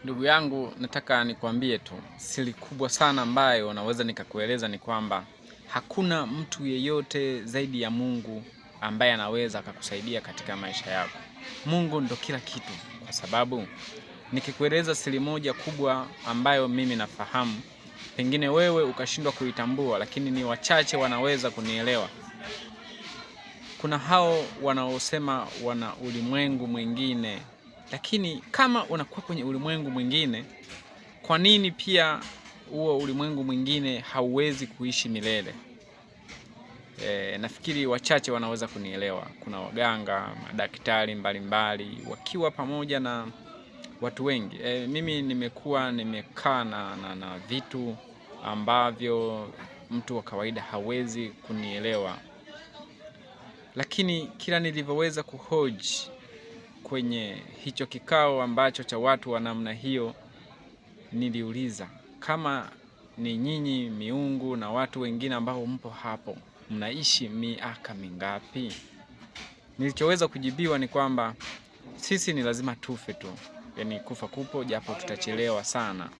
Ndugu yangu, nataka nikwambie tu, siri kubwa sana ambayo naweza nikakueleza ni kwamba hakuna mtu yeyote zaidi ya Mungu ambaye anaweza akakusaidia katika maisha yako. Mungu ndo kila kitu, kwa sababu nikikueleza siri moja kubwa ambayo mimi nafahamu, pengine wewe ukashindwa kuitambua, lakini ni wachache wanaweza kunielewa. Kuna hao wanaosema wana ulimwengu mwingine, lakini kama unakuwa kwenye ulimwengu mwingine, kwa nini pia huo ulimwengu mwingine hauwezi kuishi milele? Nafikiri wachache wanaweza kunielewa. Kuna waganga, madaktari mbalimbali, wakiwa pamoja na watu wengi. Mimi nimekaa na vitu ambavyo mtu wa kawaida hawezi kunielewa. Lakini kila nilivyoweza kuhoji kwenye hicho kikao ambacho cha watu wa namna hiyo, niliuliza kama ni nyinyi miungu na watu wengine ambao mpo hapo, mnaishi miaka mingapi? Nilichoweza kujibiwa ni kwamba sisi ni lazima tufe tu, yaani kufa kupo japo tutachelewa sana.